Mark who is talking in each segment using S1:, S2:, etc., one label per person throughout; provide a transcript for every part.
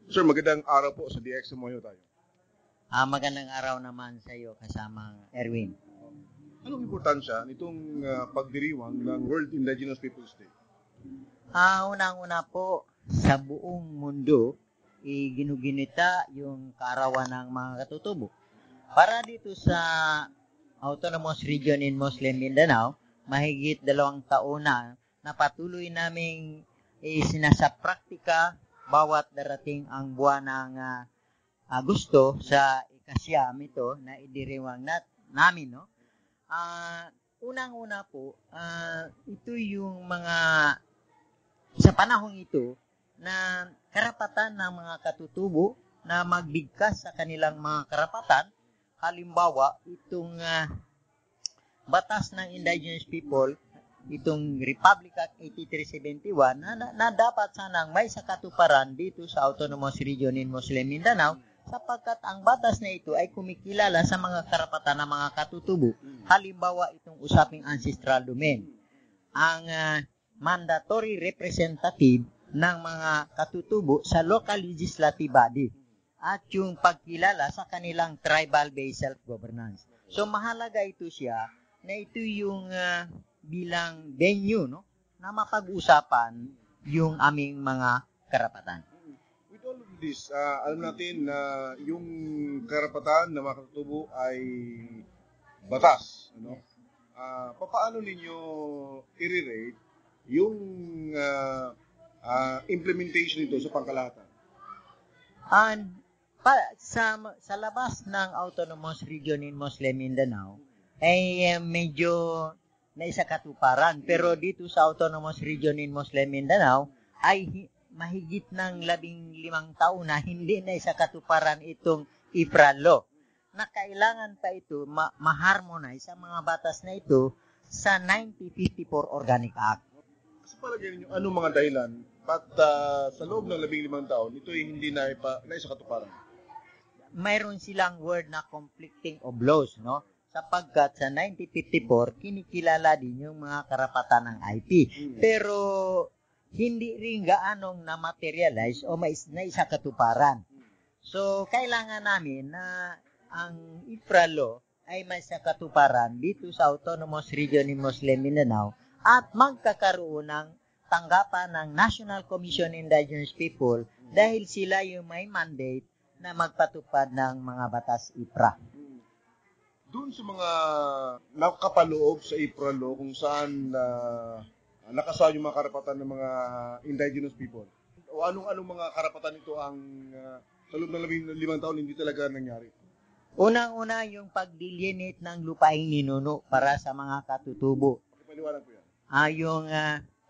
S1: Sir, magandang araw po sa DX Moyo tayo.
S2: Magandang araw naman sa iyo kasamang Erwin.
S1: Anong importansya nitong pagdiriwang ng World Indigenous Peoples Day?
S2: Unang-una po, sa buong mundo, ginuginita yung kaarawan ng mga katutubo. Para dito sa Autonomous Region in Muslim Mindanao, mahigit 2 taon na patuloy naming isinasa praktika bawat darating ang buwan ng Agosto sa ikasyam ito na idiriwang namin, no? Unang-una po, ito yung mga sa panahong ito na karapatan ng mga katutubo na magbigkas sa kanilang mga karapatan. Halimbawa, itong batas ng Indigenous People, itong Republic Act 8371 na dapat sanang may sakatuparan dito sa Autonomous Region in Muslim Mindanao sapagkat ang batas na ito ay kumikilala sa mga karapatan ng mga katutubo. Halimbawa, itong usaping ancestral domain. Ang mandatory representative ng mga katutubo sa local legislative body at yung pagkilala sa kanilang tribal-based self-governance. So, mahalaga ito siya na ito yung bilang venue, no, na mapag-usapan yung aming mga karapatan.
S1: With all of this, alam natin na yung karapatan ng mga katutubo ay batas. Ano? Paano ninyo i-rate yung implementation nito sa pangkalahatan?
S2: And sa labas ng Autonomous Region in Muslim Mindanao ay medyo naisakatuparan. Pero dito sa Autonomous Region in Muslim Mindanao ay mahigit ng 15 taon na hindi naisakatuparan itong IFRA law. Na kailangan pa ito ma-harmonize sa mga batas na ito sa 1954 Organic Act.
S1: Sa palagay ninyo, anong mga dahilan at sa loob ng 15 taon, ito ay hindi naisakatuparan?
S2: Mayroon silang word na conflicting of laws, no? Sapagkat sa 1954, kinikilala din yung mga karapatan ng IP. Pero hindi rin gaanong na-materialize o naisakatuparan. So, kailangan namin na ang IFRA law ay may sakatuparan dito sa Autonomous Region in Muslim Mindanao at magkakaroon ng tanggapan ng National Commission on Indigenous People dahil sila yung may mandate na magpatupad ng mga batas IFRA.
S1: Doon sa mga nakapaloob sa IFRA law kung saan nakasaad yung mga karapatan ng mga indigenous people, o anong mga karapatan ito ang sa loob ng 15 taon hindi talaga nangyari?
S2: Unang-una yung pag-delineate ng lupaing ninuno para sa mga katutubo.
S1: Paliwanag ko yan.
S2: Yung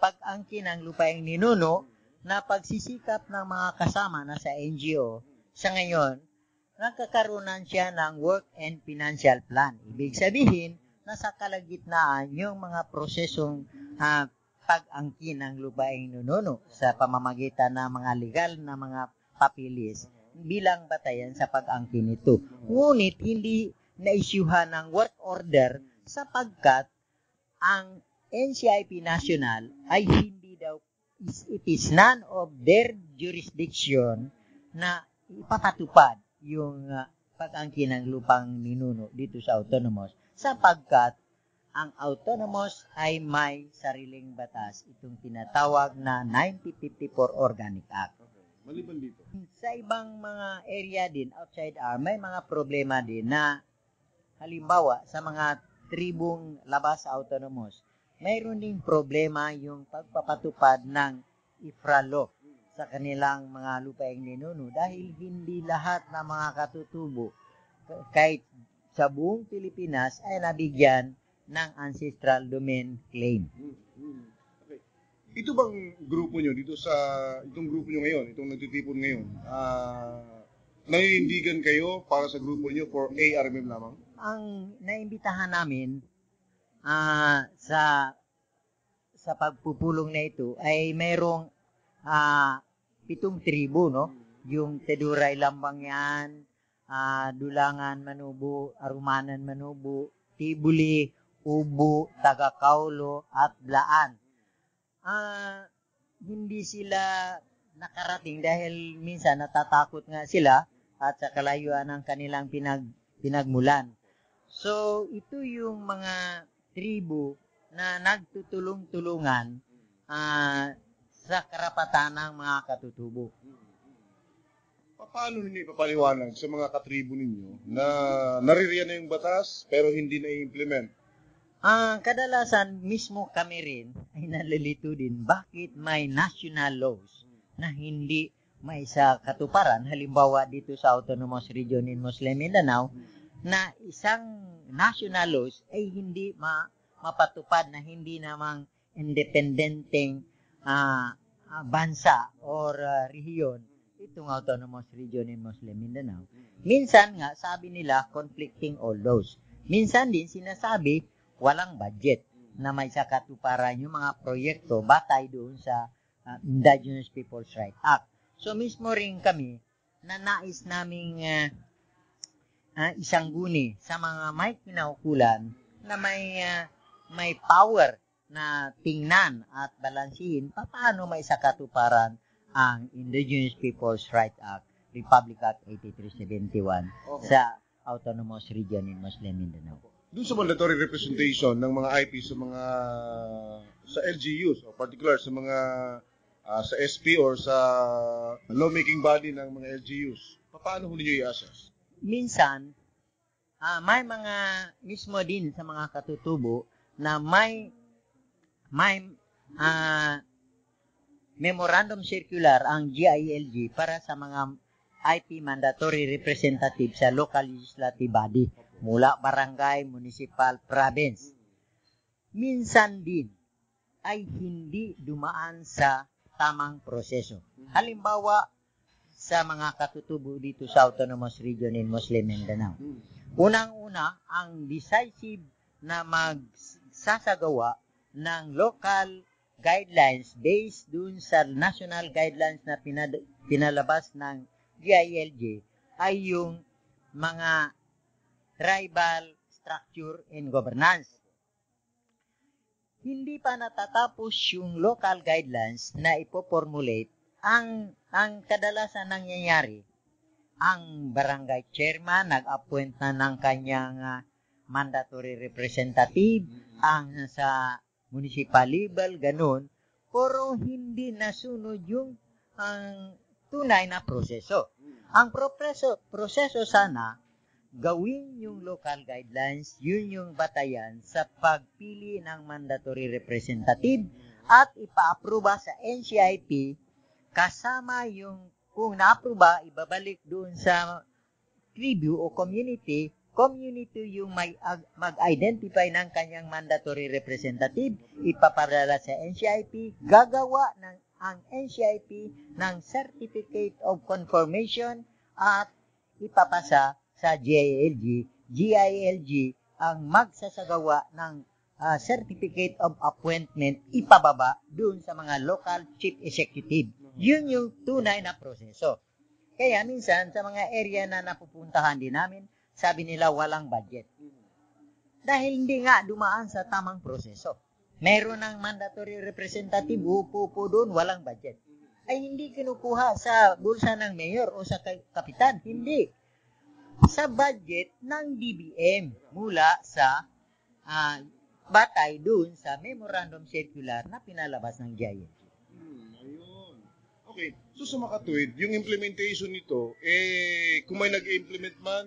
S2: pag-angkin ng lupaing ninuno na pagsisikap ng mga kasama na sa NGO sa ngayon, nagkakaroon siya ng work and financial plan. Ibig sabihin, nasa kalagitnaan yung mga prosesong pag-angkin ng lupaing ninuno sa pamamagitan ng mga legal na mga papilis bilang batayan sa pag-angkin nito. Ngunit hindi na-isyuhan ng work order sapagkat ang NCIP National ay hindi daw, it is none of their jurisdiction na ipapatupad yung pag-angkin ng lupang ninuno dito sa Autonomous sapagkat ang Autonomous ay may sariling batas, itong tinatawag na 1954 Organic Act.
S1: Okay. Maliban dito.
S2: Sa ibang mga area din, outside may mga problema din na halimbawa sa mga tribong labas sa Autonomous, mayroon ding problema yung pagpapatupad ng IFRA law sa kanilang mga lupaing ninuno dahil hindi lahat ng mga katutubo kahit sa buong Pilipinas ay nabigyan ng ancestral domain claim.
S1: Okay. Ito bang grupo nyo dito sa itong grupo nyo ngayon, itong nagtitipon ngayon, naninindigan kayo para sa grupo nyo for ARMM lamang?
S2: Ang naimbitahan namin sa pagpupulong na ito ay mayroong 7 tribo, no? Yung Teduray Lambangyan, Dulangan Manubo, Arumanan Manubo, Tibuli, Ubo, Tagakaulo, at Blaan. Hindi sila nakarating dahil minsan natatakot nga sila at sa kalayuan ng kanilang pinagmulan. So, ito yung mga tribo na nagtutulong-tulungan sa karapatan ng mga katutubo.
S1: Paano ninyo ipapaliwanag sa mga katribo ninyo na naririyan na yung batas pero hindi na i-implement?
S2: Kadalasan, mismo kami rin ay nalilito din bakit may national laws na hindi may sa katuparan. Halimbawa, dito sa Autonomous Region in Muslim Mindanao, na isang national laws ay hindi mapatupad, na hindi namang independenteng bansa or rehiyon itong Autonomous Region in Muslim Mindanao. Minsan nga, sabi nila, conflicting all laws. Minsan din sinasabi, walang budget na may sa katuparan yung mga proyekto batay doon sa Indigenous Peoples' Rights Act. So, mismo rin kami na nais naming isang guni sa mga may kinaukulan na may power na tingnan at balansihin paano may sa katuparan ang Indigenous Peoples' Rights Act, Republic Act 8371 sa Autonomous Region in Muslim Mindanao.
S1: Doon sa mandatory representation ng mga IP sa LGUs, o particular sa mga sa SP or sa lawmaking body ng mga LGUs, paano ho ninyo i-assess?
S2: Minsan, may mga mismo din sa mga katutubo na may memorandum circular ang GILG para sa mga IP mandatory representative sa local legislative body mula barangay, municipal, province. Minsan din ay hindi dumaan sa tamang proseso. Halimbawa, sa mga katutubo dito sa Autonomous Region in Muslim Mindanao. Unang-una, ang decisive na magsasagawa ng local guidelines based dun sa national guidelines na pinalabas ng GILG ay yung mga tribal structure and governance. Hindi pa natatapos yung local guidelines na ipoformulate, ang kadalasan nangyayari, ang barangay chairman nag-appoint na ng kanyang mandatory representative, ang sa municipal level, ganun, pero hindi nasunod yung tunay na proseso. Ang proseso sana, gawin yung local guidelines, yun yung batayan sa pagpili ng mandatory representative at ipa-aproba sa NCIP kasama yung kung na-aproba, ibabalik doon sa tribu o community yung mag-identify ng kanyang mandatory representative, ipapadala sa NCIP, gagawa ang NCIP ng Certificate of Confirmation at ipapasa sa GILG. GILG ang magsasagawa ng Certificate of Appointment, ipababa dun sa mga local chief executive. Yun yung tunay na proseso. Kaya minsan sa mga area na napupuntahan din namin, sabi nila walang budget. Dahil hindi nga dumaan sa tamang proseso. Meron ng mandatory representative, upo po doon, walang budget. Ay hindi kinukuha sa bulsa ng mayor o sa kapitan. Hindi. Sa budget ng DBM mula sa batay doon sa memorandum circular na pinalabas ng GILG.
S1: Ayun. Okay. So sa makatuwid, yung implementation nito, kung may nag-implement man,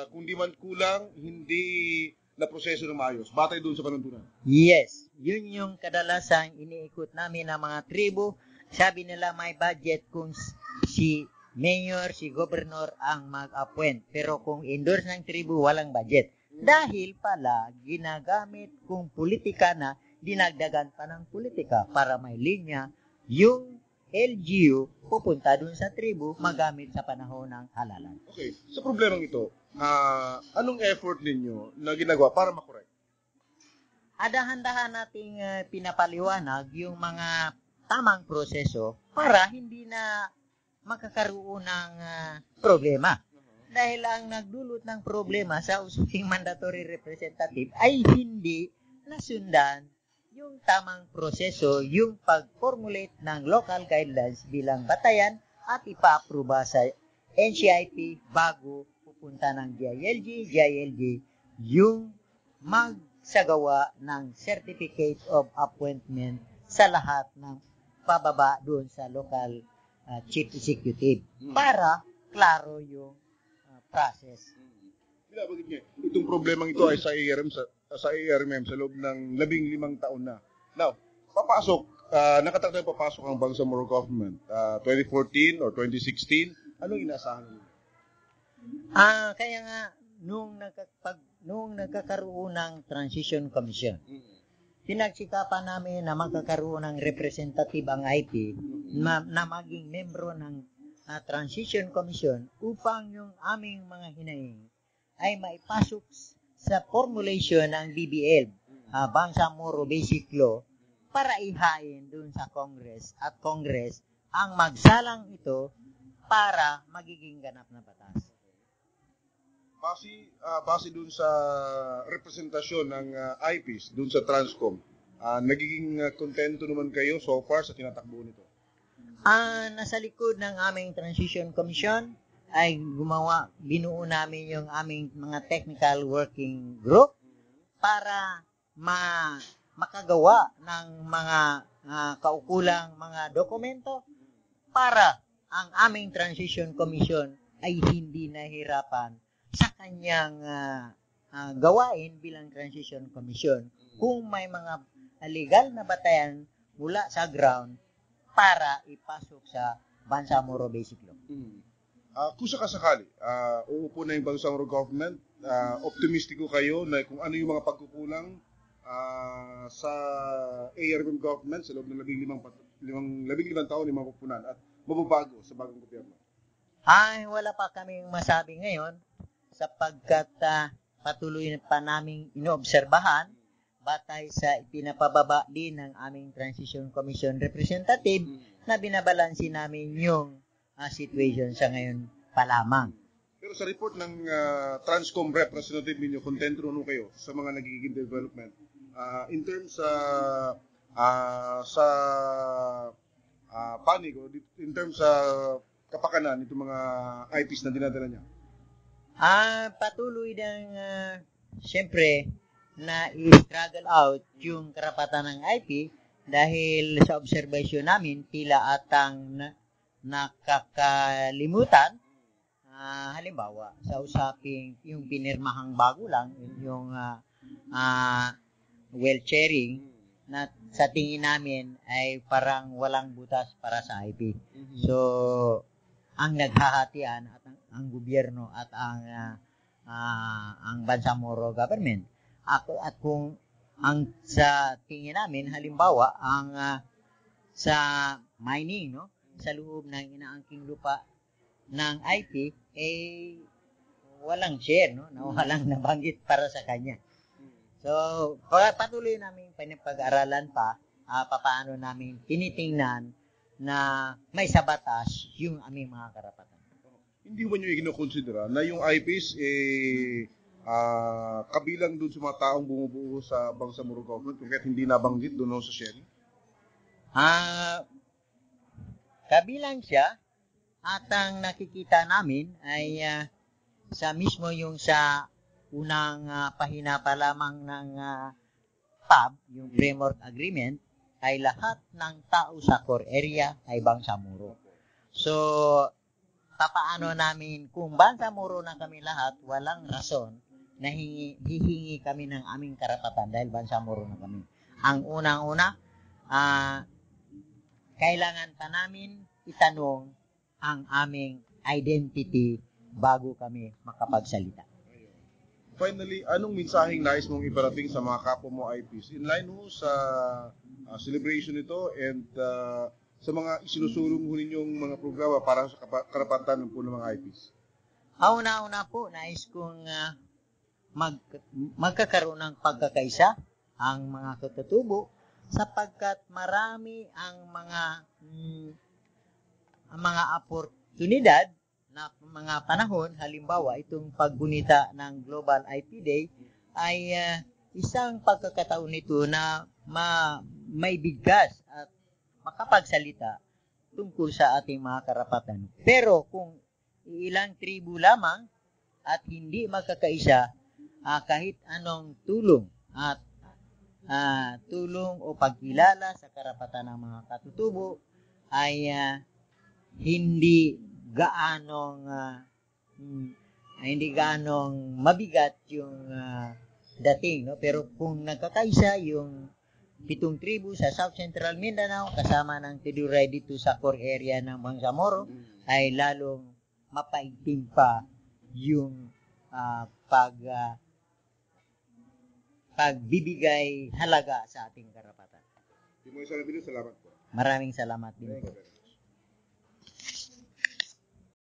S1: kung di man kulang, hindi na proseso ng maayos, batay doon sa panuntunan.
S2: Yes. Yun yung kadalasan iniikot namin ng mga tribo. Sabi nila may budget kung si mayor, si governor ang mag-appoint. Pero kung endorse ng tribu, walang budget. Dahil pala, ginagamit kung politika na, dinagdagan pa ng politika para may linya, yung LGU pupunta dun sa tribu, magamit sa panahon ng halalan.
S1: Okay. Sa problemang ito, anong effort ninyo na ginagawa para makorek?
S2: Adahan-dahan nating pinapaliwanag yung mga tamang proseso para hindi na magkakaroon ng problema. Dahil ang nagdulot ng problema sa usaping mandatory representative ay hindi nasundan yung tamang proseso, yung pag-formulate ng local guidelines bilang batayan at ipa-aproba sa NCIP bago pupunta ng GILG, yung magsagawa ng Certificate of Appointment sa lahat ng pababa doon sa local chief executive para klaro yung process.
S1: Binabagit niya, itong problemang ito ay sa ARMM sa loob ng 15 taon na. Now, nakatakdang papasok ang Bangsamoro government 2014 or 2016. Anong inaasahan niyo?
S2: Kaya nga nung nagkakaroon ng Transition Commission, pinagsikapan namin na magkakaroon ng representative ang IP na maging membro ng Transition Commission upang yung aming mga hinaing ay maipasok sa formulation ng BBL, Bangsamoro Basic Law, para ihain dun sa Congress at Congress ang magsalang ito para magiging ganap na batas.
S1: Base dun sa representasyon ng IPs dun sa Transcom, nagiging kontento naman kayo so far sa tinatakbo nito?
S2: Nasa likod ng aming Transition Commission ay binuo namin yung aming mga technical working group para makagawa ng mga kaukulang mga dokumento para ang aming Transition Commission ay hindi nahirapan sa kanyang gawain bilang Transition Commission kung may mga legal na batayan mula sa ground para ipasok sa Bangsamoro Basic Law.
S1: Kung sakasakali, uupo na yung Bangsamoro government, optimistiko kayo na kung ano yung mga pagkukulang sa ARMM government sa loob ng 15 taon yung mapupunan at mababago sa bagong gobyerno?
S2: Wala pa kaming masabi ngayon sapagkat patuloy pa naming inoobserbahan batay sa ipinapababa din ng aming Transition Commission representative na binabalansin namin yung situation sa ngayon pa lamang.
S1: Pero sa report ng Transcom representative ninyo, kontento naman kayo sa mga nagiging development in terms sa panig o in terms sa kapakanan itong mga IPs na dinadala niya?
S2: Patuloy ng siyempre na i-struggle out yung karapatan ng IP dahil sa observation namin tila atang nakakalimutan. Halimbawa, sa usaping yung pinirmahang bago lang, yung wealth sharing, na sa tingin namin ay parang walang butas para sa IP. So, ang naghahatian at ang gobyerno at ang Bangsamoro government. At kung ang sa tingin namin, halimbawa, ang sa mining, no, sa loob ng inaangking lupa ng IP, walang share, no, na walang nabanggit para sa kanya. So, patuloy namin pinapag-aralan pa paano namin tinitingnan na may sa batas yung aming mga karapatan.
S1: Hindi ba nyo i-considera na yung IPs kabilang dun sa mga taong bumubuo sa Bangsamoro government kung kahit hindi nabanggit doon sa sharing?
S2: Kabilang siya at ang nakikita namin ay sa mismo yung sa unang pahina pa lamang ng PAB, yung Framework Agreement, ay lahat ng tao sa core area ay Bangsamoro. So, papaano namin, kung Bangsamoro na kami lahat, walang rason na hihingi kami ng aming karapatan dahil Bangsamoro na kami. Ang unang-una, kailangan pa namin itanong ang aming identity bago kami makapagsalita.
S1: Finally, anong mensaheng nais mong iparating sa mga kapwa mo IPs in line sa celebration nito and sa mga isinusulong ninyong mga programa para sa karapatan ng puno mga IPs?
S2: Una-una po, nais kong magkakaroon ng pagkakaisa ang mga katutubo sapagkat marami ang mga oportunidad na mga panahon, halimbawa itong paggunita ng Global IP Day ay isang pagkakataon nito na may bigkas at makapagsalita tungkol sa ating mga karapatan. Pero kung ilang tribu lamang at hindi magkakaisa, kahit anong tulong at tulong o pagkilala sa karapatan ng mga katutubo ay hindi gaanong mabigat yung dating, no? Pero kung nagkakaisa yung 7 tribu sa South Central Mindanao kasama ng Tiduray dito sa core area ng Bangsamoro, ay lalong mapaigting pa yung pagbibigay halaga sa ating karapatan.
S1: Timoy Salabino, salamat po.
S2: Maraming salamat din po.